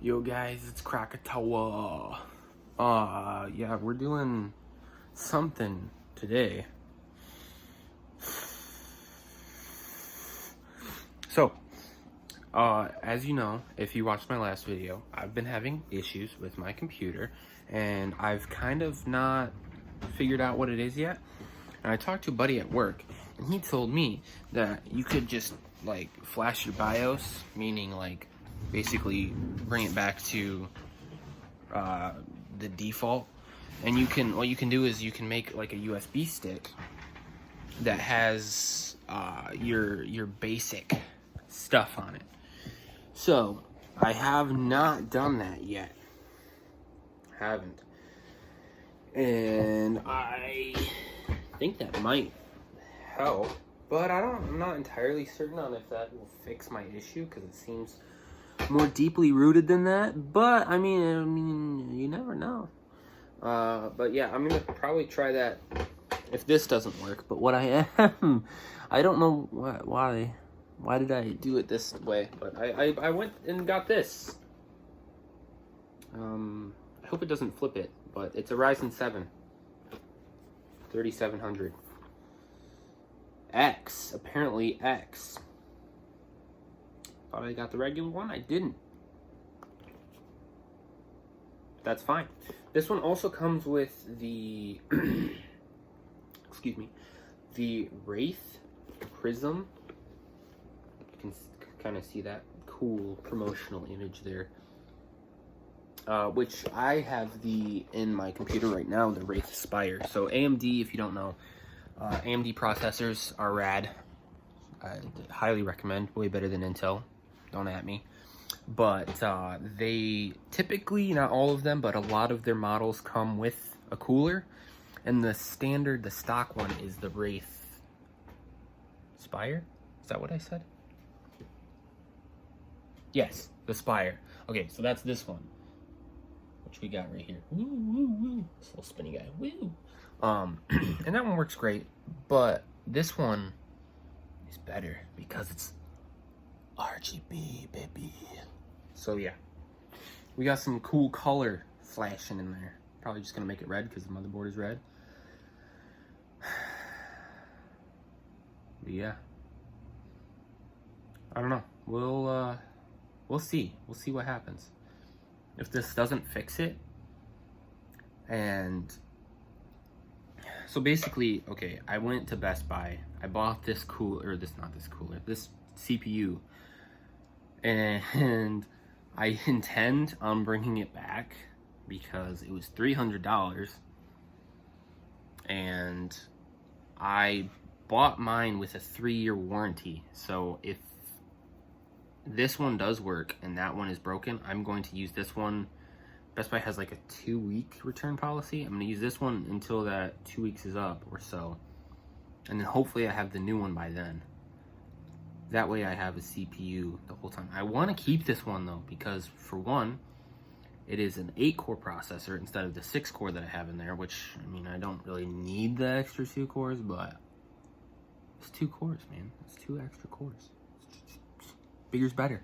Yo guys, it's Krakatoa. Yeah, we're doing something today. So, as you know, if you watched my last video, I've been having issues with my computer, and I've kind of not figured out what it is yet. And I talked to a buddy at work, and he told me that you could just, like, flash your BIOS, meaning, like, basically bring it back to the default, and what you can do is you can make like a USB stick that has your basic stuff on it. So I have not done that yet. Haven't. And I think that might help, but I'm not entirely certain on if that will fix my issue, because it seems more deeply rooted than that. But I mean, you never know. But yeah, I'm gonna probably try that if this doesn't work. But what I don't know why did I do it this way? But I went and got this. I hope it doesn't flip it, but it's a Ryzen 7 3700 X. Apparently X. Thought I got the regular one. I didn't. That's fine. This one also comes with the excuse me, the Wraith Prism. You can kind of see that cool promotional image there, which I have in my computer right now, the Wraith Spire. So AMD, if you don't know, AMD processors are rad. I highly recommend. Way better than Intel. Don't at me. But they typically, not all of them, but a lot of their models come with a cooler. And the stock one is the Wraith Spire? Is that what I said? Yes, the Spire. Okay, so that's this one, which we got right here. Woo, woo, woo. This little spinny guy. Woo. And that one works great, but this one is better because it's RGB, baby. So yeah, we got some cool color flashing in there. Probably just gonna make it red because the motherboard is red. But yeah, I don't know. We'll see. We'll see what happens. If this doesn't fix it, and so basically, okay, I went to Best Buy. I bought this this CPU, and I intend on bringing it back because it was $300, and I bought mine with a 3-year warranty. So if this one does work and that one is broken, I'm going to use this one. Best Buy has like a 2-week return policy. I'm going to use this one until that 2 weeks is up or so, and then hopefully I have the new one by then. That way I have a CPU the whole time. I want to keep this one though, because for one, it is an 8-core processor instead of the 6-core that I have in there, which, I mean, I don't really need the extra 2 cores, but it's 2 cores, man. It's 2 extra cores. Bigger's better.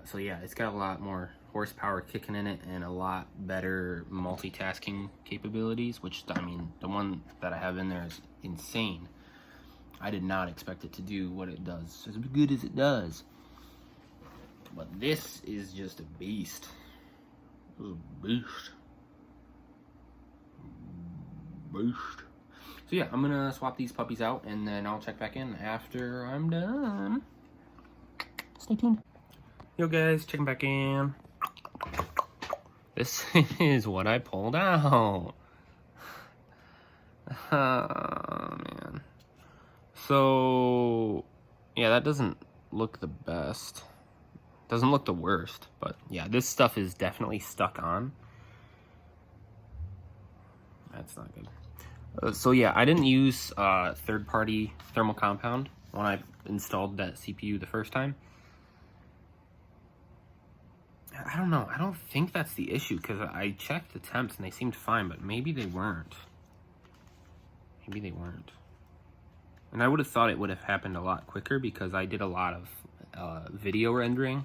So yeah, it's got a lot more horsepower kicking in it and a lot better multitasking capabilities, which, I mean, the one that I have in there is insane. I did not expect it to do what it does, as good as it does. But this is just a beast. A beast. Beast. So yeah, I'm gonna swap these puppies out, and then I'll check back in after I'm done. Stay tuned. Yo guys, checking back in. This is what I pulled out. Oh man. So yeah, that doesn't look the best. Doesn't look the worst, but yeah, this stuff is definitely stuck on. That's not good. So yeah, I didn't use third-party thermal compound when I installed that CPU the first time. I don't know. I don't think that's the issue, because I checked the temps and they seemed fine, but maybe they weren't. Maybe they weren't. And I would have thought it would have happened a lot quicker because I did a lot of video rendering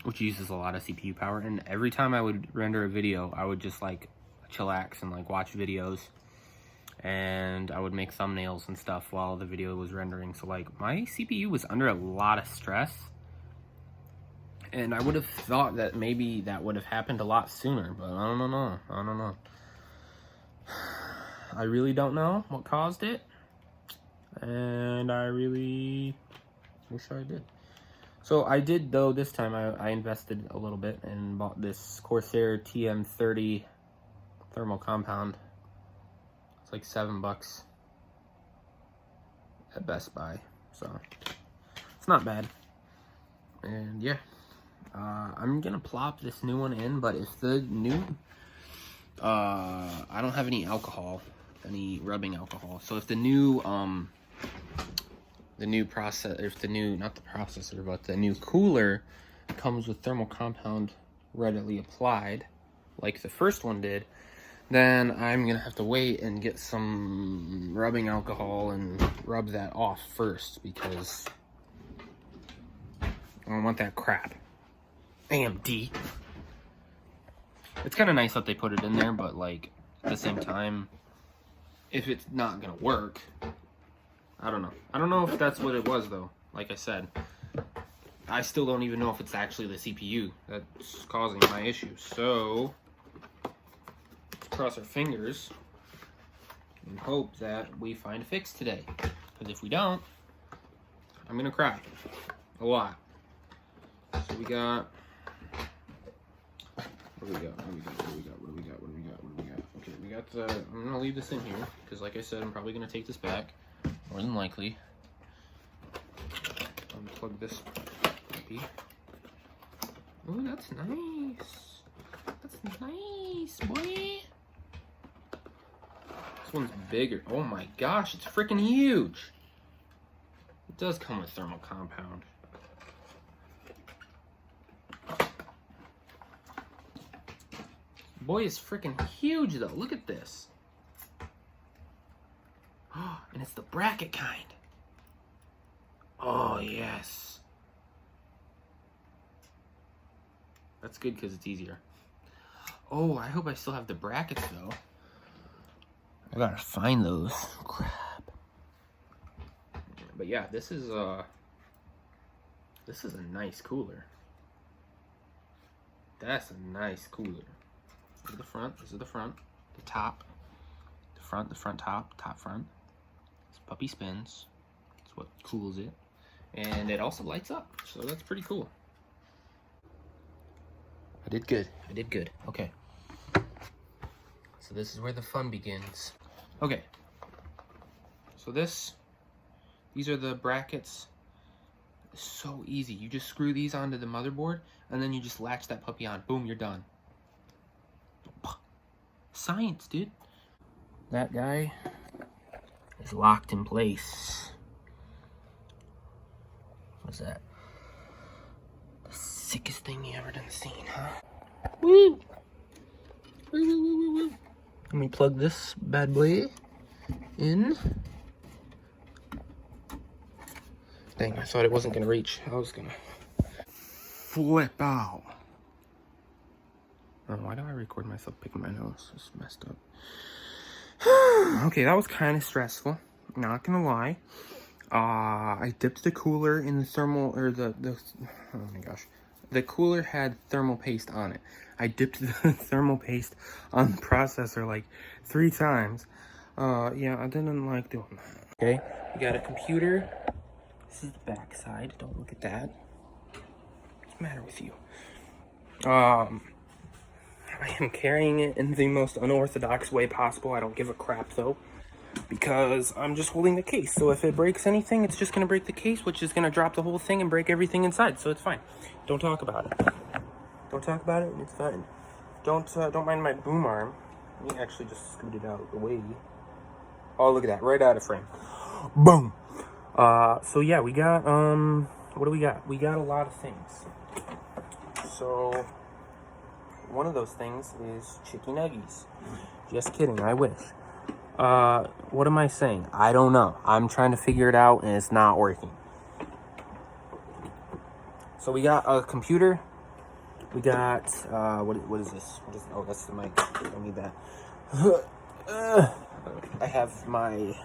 which uses a lot of CPU power. And every time I would render a video, I would just like chillax and like watch videos, and I would make thumbnails and stuff while the video was rendering. So like my CPU was under a lot of stress, and I would have thought that maybe that would have happened a lot sooner, but I don't know. I really don't know what caused it, and I really wish I did. So I did, though, this time I invested a little bit and bought this Corsair TM30 thermal compound. It's like $7 at Best Buy, so it's not bad. And yeah, I'm gonna plop this new one in, but if the new, I don't have any alcohol, any rubbing alcohol, so if the new, not the processor, but the new cooler comes with thermal compound readily applied, like the first one did, then I'm gonna have to wait and get some rubbing alcohol and rub that off first, because I don't want that crap. AMD. It's kind of nice that they put it in there, but like at the same time, if it's not gonna work, I don't know. I don't know if that's what it was, though. Like I said, I still don't even know if it's actually the CPU that's causing my issue. So, let's cross our fingers and hope that we find a fix today. Because if we don't, I'm going to cry. A lot. So we got... What do we got? Okay, we got the... I'm going to leave this in here. Because like I said, I'm probably going to take this back. More than likely. Unplug this puppy. Oh, that's nice. That's nice, boy. This one's bigger. Oh my gosh, it's freaking huge. It does come with thermal compound. Boy, is freaking huge though. Look at this. And it's the bracket kind. Oh, yes. That's good because it's easier. Oh, I hope I still have the brackets, though. I gotta find those. Crap. But yeah, this is a nice cooler. That's a nice cooler. Look at the front. This is the front. The top. The front, top, front. This puppy spins. That's what cools it. And it also lights up, so that's pretty cool. I did good. Okay. So this is where the fun begins. Okay. So these are the brackets. It's so easy. You just screw these onto the motherboard, and then you just latch that puppy on. Boom, you're done. Science, dude. That guy is locked in place. What's that? The sickest thing you ever done seen, huh? Woo! Woo! Let me plug this bad boy in. Dang, I thought it wasn't gonna reach. I was gonna flip out. Oh, why do I record myself picking my nose? It's messed up. Okay, that was kind of stressful. Not gonna lie. I dipped the cooler in the thermal, or the oh my gosh. The cooler had thermal paste on it. I dipped the thermal paste on the processor like 3 times. Yeah, I didn't like doing that. Okay, we got a computer. This is the back side. Don't look at that. What's the matter with you? I am carrying it in the most unorthodox way possible. I don't give a crap though, because I'm just holding the case. So if it breaks anything, it's just gonna break the case, which is gonna drop the whole thing and break everything inside. So it's fine. Don't talk about it. Don't talk about it. It's fine. Don't mind my boom arm. Let me actually just scoot it out of the way. Oh, look at that, right out of frame. Boom. So yeah, we got what do we got? We got a lot of things. So one of those things is chicken nuggies. Just kidding, I wish. What am I saying? I don't know. I'm trying to figure it out and it's not working. So we got a computer. We got, what is this? Oh, that's the mic. I don't need that. I have my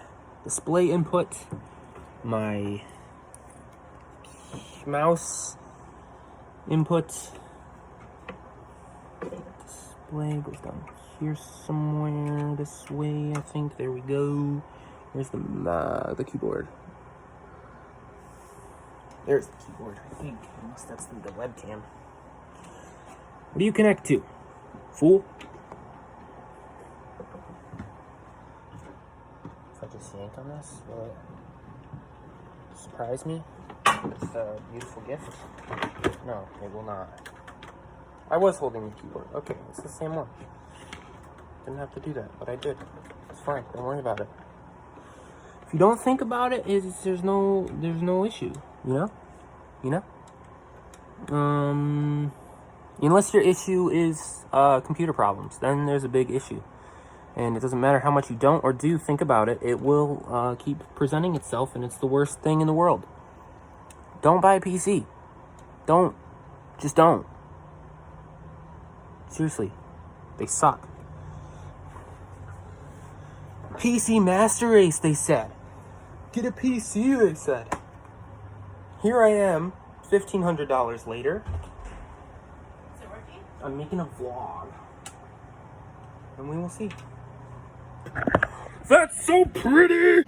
display input, my mouse input. Display goes down here somewhere, this way, I think. There we go. Where's the keyboard? There's the keyboard, I think. Unless that's the webcam. What do you connect to, fool? If I just yank on this, will it surprise me with a beautiful gift? No, it will not. I was holding the keyboard. Okay, it's the same one. Didn't have to do that, but I did. It's fine. Don't worry about it. If you don't think about it, there's no issue. You know. Unless your issue is computer problems, then there's a big issue. And it doesn't matter how much you don't or do think about it, it will keep presenting itself, and it's the worst thing in the world. Don't buy a PC. Don't. Just don't. Seriously. They suck. PC Master Race, they said. Get a PC, they said. Here I am, $1,500 later. Is it working? I'm making a vlog. And we will see. That's so pretty!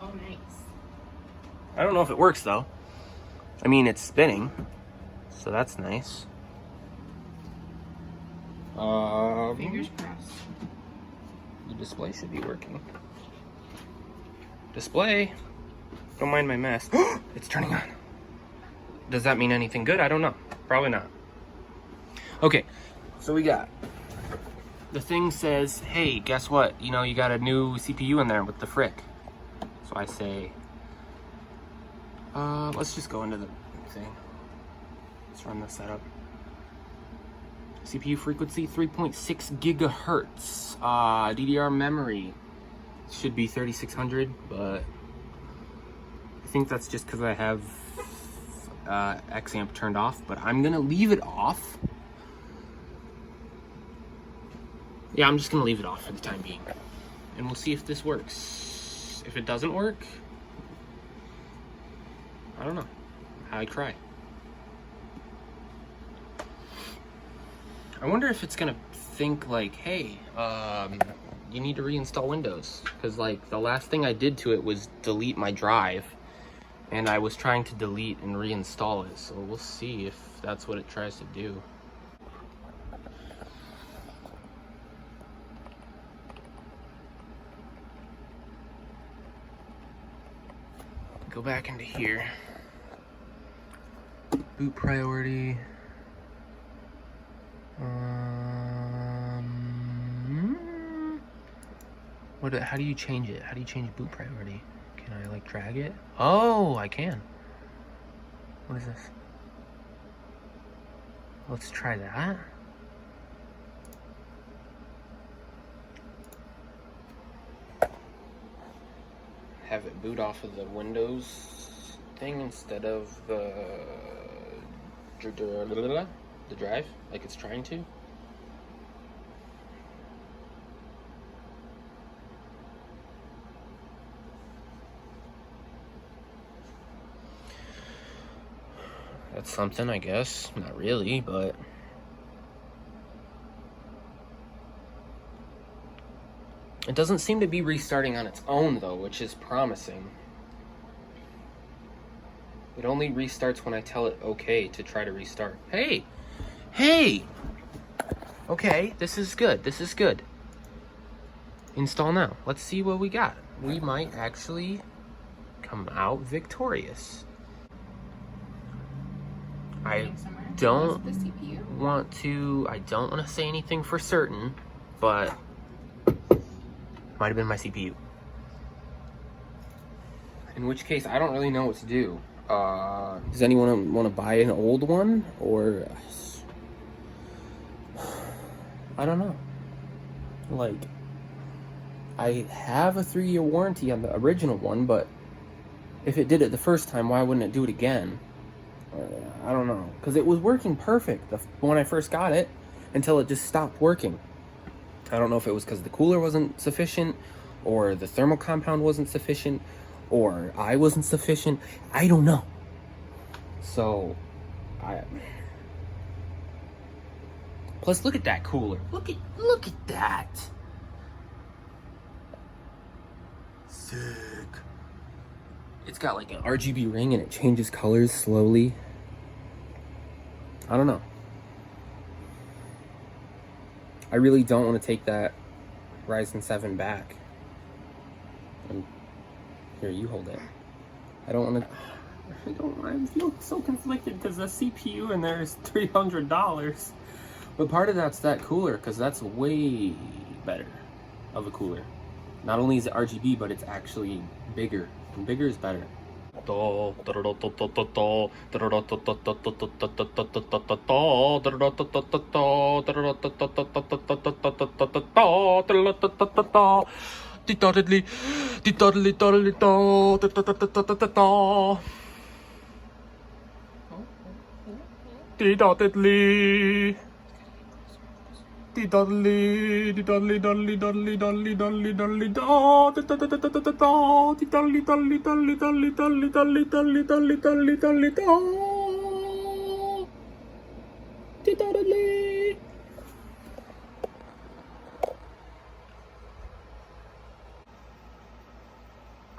Oh, nice. I don't know if it works, though. I mean, it's spinning. So that's nice. Fingers crossed. The display should be working. Display! Don't mind my mess. It's turning on. Does that mean anything good? I don't know. Probably not. Okay, so we got... The thing says, hey, guess what? You know, you got a new CPU in there with the frick. So I say... let's just go into the thing. Let's run the setup. CPU frequency 3.6 gigahertz. DDR memory should be 3600, but I think that's just because I have XAMP turned off, but I'm gonna leave it off. Yeah, I'm just gonna leave it off for the time being, and we'll see if this works. If it doesn't work, I don't know. I cry. I wonder if it's gonna think like, hey, you need to reinstall Windows. Because like the last thing I did to it was delete my drive. And I was trying to delete and reinstall it. So we'll see if that's what it tries to do. Go back into here. Boot priority. How do you change it? How do you change boot priority? Can I like drag it? Oh, I can. What is this? Let's try that. Have it boot off of the Windows thing instead of the drive, like it's trying to. That's something, I guess. Not really, but... It doesn't seem to be restarting on its own, though, which is promising. It only restarts when I tell it okay to try to restart. Hey! Hey! Okay, this is good. This is good. Install now. Let's see what we got. We might actually come out victorious. I don't want to say anything for certain, but might have been my CPU. In which case, I don't really know what to do. Does anyone want to buy an old one? Or... I don't know. Like, I have a 3-year warranty on the original one, but if it did it the first time, why wouldn't it do it again? I don't know, because it was working perfect when I first got it until it just stopped working. I don't know if it was because the cooler wasn't sufficient, or the thermal compound wasn't sufficient, or I wasn't sufficient. I don't know. So, plus look at that cooler. Look at that. Sick. It's got like an RGB ring and it changes colors slowly. I don't know. I really don't want to take that Ryzen 7 back. And here, you hold it. I don't want to. I feel so conflicted because the CPU in there is $300. But part of that's that cooler, because that's way better of a cooler. Not only is it RGB, but it's actually bigger. And bigger is better. I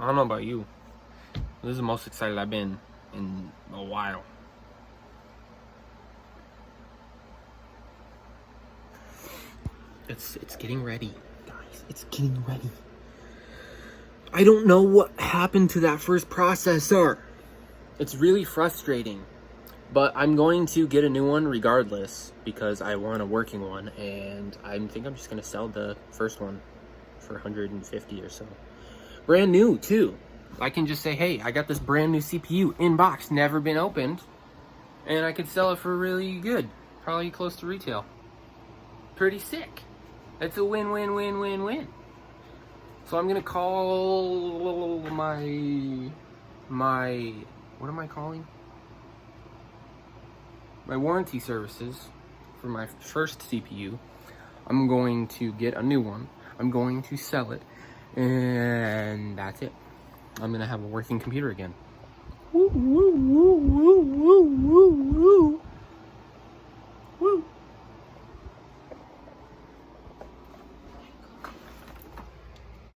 don't know about you. This is the most excited I've been in a while. It's getting ready, guys. It's getting ready. I don't know what happened to that first processor. It's really frustrating. But I'm going to get a new one regardless because I want a working one, and I think I'm just going to sell the first one for $150 or so. Brand new too. I can just say, hey, I got this brand new CPU in box, never been opened, and I could sell it for really good, probably close to retail. Pretty sick. It's a win-win-win-win-win. So I'm gonna call my what am I calling? My warranty services for my first CPU. I'm going to get a new one. I'm going to sell it, and that's it. I'm gonna have a working computer again. Woo, woo, woo, woo, woo, woo, woo. Woo.